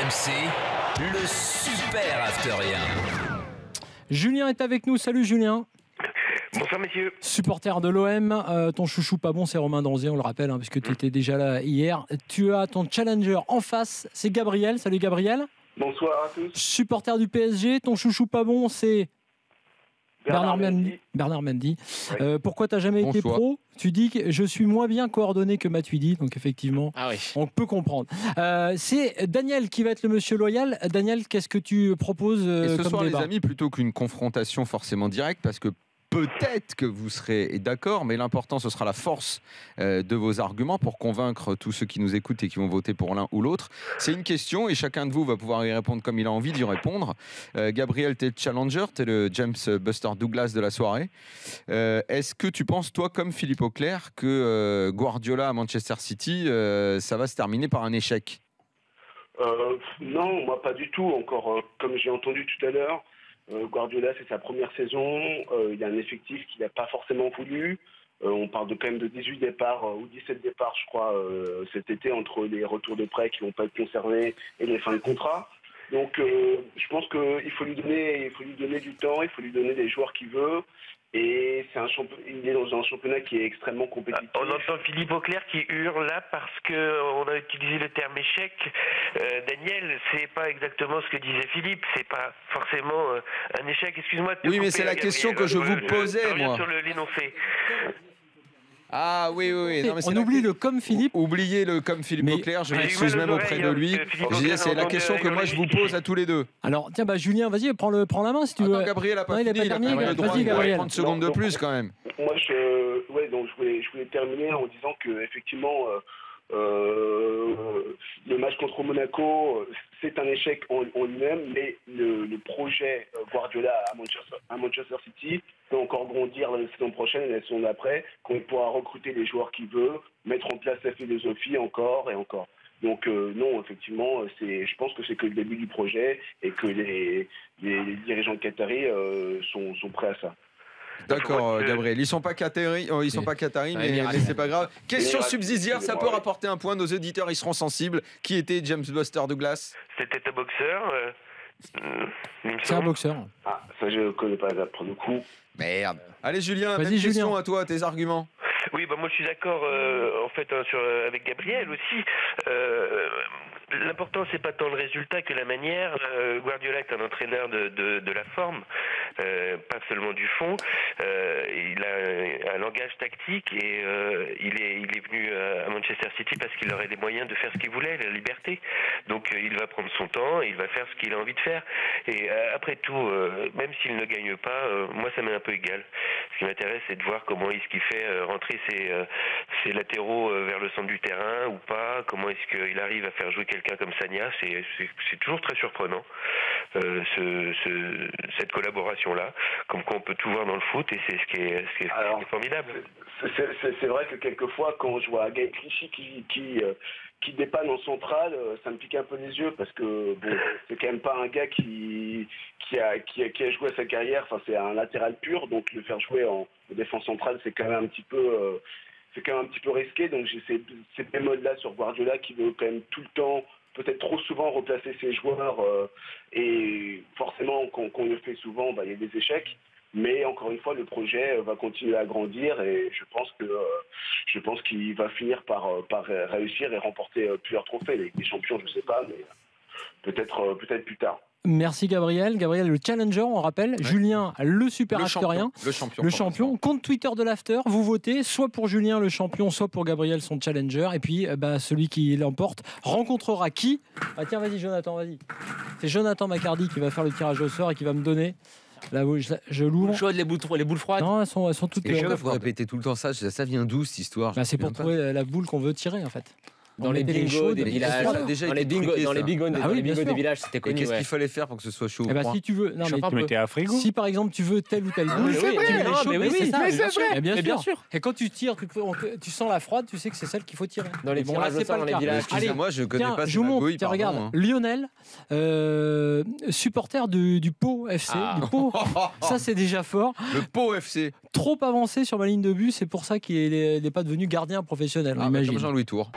RMC, le super afterien. Julien est avec nous. Salut Julien. Bonsoir messieurs. Supporter de l'OM, ton chouchou pas bon c'est Romain Danzier, on le rappelle, puisque tu étais déjà là hier. Tu as ton challenger en face, c'est Gabriel. Salut Gabriel. Bonsoir à tous. Supporter du PSG, ton chouchou pas bon c'est Bernard Mendy. Oui. Pourquoi tu n'as jamais été pro? Tu dis que je suis moins bien coordonné que Matuidi, donc effectivement, on peut comprendre. C'est Daniel qui va être le monsieur loyal. Daniel, qu'est-ce que tu proposes Et ce comme soir, débat? les amis, plutôt qu'une confrontation forcément directe, parce que peut-être que vous serez d'accord, mais l'important, ce sera la force de vos arguments pour convaincre tous ceux qui nous écoutent et qui vont voter pour l'un ou l'autre. C'est une question et chacun de vous va pouvoir y répondre comme il a envie d'y répondre. Gabriel, tu es le challenger, tu es le James Buster Douglas de la soirée. Est-ce que tu penses, toi, comme Philippe Auclair, que Guardiola à Manchester City, ça va se terminer par un échec? Non, moi pas du tout. Encore, comme j'ai entendu tout à l'heure, Guardiola c'est sa première saison. Il y a un effectif qu'il n'a pas forcément voulu. On parle quand même de 18 départs ou 17 départs, je crois, cet été entre les retours de prêt qui ne vont pas être conservés et les fins de contrat. Donc, je pense qu'il faut lui donner du temps, il faut lui donner des joueurs qu'il veut. Et il est dans un championnat qui est extrêmement compétitif. On entend Philippe Auclair qui hurle là parce qu'on a utilisé le terme échec. Daniel, c'est pas exactement ce que disait Philippe, c'est pas forcément un échec. Excuse-moi de te Oui, mais couper, c'est la Gabriel. question que je vous posais, je reviens moi. sur l'énoncé. Ah oui. Non, mais On oublie le comme Philippe. Oubliez le comme Philippe Auclair, je j'ai m'excuse eu mal même aux auprès de oreilles, lui. Philippe Je Auclair, disais, c'est la on question entend que moi je vous pose à tous les deux. Alors, tiens, Julien, vas-y, prends la main si tu veux. Attends, Gabriel a pas Non, il a fini, pas il a terminé. quand même le droit Vas-y, de Gabriel. 30 secondes de plus quand même. Moi, je voulais terminer en disant que effectivement, le match contre Monaco, c'est un échec en lui-même, mais le projet Guardiola à Manchester City peut encore grandir la saison prochaine et la saison d'après, quand il pourra recruter les joueurs qu'il veut, mettre en place sa philosophie encore et encore. Donc non, effectivement, je pense que c'est que le début du projet et que les dirigeants qataris sont prêts à ça. D'accord, Gabriel. Ils sont pas qataris, mais c'est pas grave. Question subsidiaire, ça peut rapporter un point. Nos auditeurs, ils seront sensibles. Qui était James Buster Douglas? C'était un boxeur. C'est un boxeur. Ah, ça je connais pas pour le coup. Merde. Allez Julien, Vas-y, même question Julien. à toi, tes arguments. Oui, moi je suis d'accord en fait avec Gabriel aussi. L'important c'est pas tant le résultat que la manière. Guardiola est un entraîneur de la forme, pas seulement du fond. Il a un langage tactique et il est venu à Manchester City parce qu'il aurait les moyens de faire ce qu'il voulait, la liberté. Donc il va prendre son temps et il va faire ce qu'il a envie de faire. Et après tout, même s'il ne gagne pas, moi ça m'est un peu égal. Ce qui m'intéresse, c'est de voir comment est-ce qu'il fait rentrer ses latéraux vers le centre du terrain ou pas. Comment est-ce qu'il arrive à faire jouer quelqu'un comme Sagna. C'est toujours très surprenant, cette collaboration-là. Comme quoi on peut tout voir dans le foot et c'est ce qui est formidable. C'est vrai que quelquefois, quand je vois Gaël Clichy qui dépanne en centrale, ça me pique un peu les yeux parce que bon, c'est quand même pas un gars qui a joué sa carrière. Enfin, c'est un latéral pur, donc le faire jouer en défense centrale, c'est quand même un petit peu risqué. Donc j'ai ces bémols-là sur Guardiola qui veut quand même tout le temps, peut-être trop souvent, replacer ses joueurs. Et forcément, quand on le fait souvent, il y a des échecs. Mais encore une fois, le projet va continuer à grandir et je pense qu'il va finir par réussir et remporter plusieurs trophées. Les champions, je ne sais pas, mais peut-être plus tard. Merci Gabriel. Gabriel, le challenger, on rappelle. Julien, le super afterien. Le champion. Compte Twitter de l'after, vous votez soit pour Julien, le champion, soit pour Gabriel, son challenger. Et puis, celui qui l'emporte rencontrera qui? Tiens, vas-y, Jonathan, vas-y. C'est Jonathan Macardy qui va faire le tirage au sort et qui va me donner. Là, je l'ouvre. Chaude, les boules froides. Non, elles sont toutes. Et il faut répéter tout le temps ça vient d'où cette histoire? C'est pour trouver la boule qu'on veut tirer, en fait. Dans les bingos des villages, dans les bingos des villages, c'était connu. Qu'est-ce qu'il fallait faire pour que ce soit chaud ou froid? Si tu veux, tu mettais à frigo. Si par exemple tu veux telle ou telle boule, bien sûr. Et quand tu tires, tu sens la froide, tu sais que c'est celle qu'il faut tirer. Dans les tirages au sort, dans les villages. Excusez-moi, je connais pas je vous montre. Regarde, Lionel, supporter du Pau FC. Du Pau. Ça c'est déjà fort. Le Pau FC. Trop avancé sur ma ligne de but, c'est pour ça qu'il n'est pas devenu gardien professionnel. Comme Jean-Louis Tour.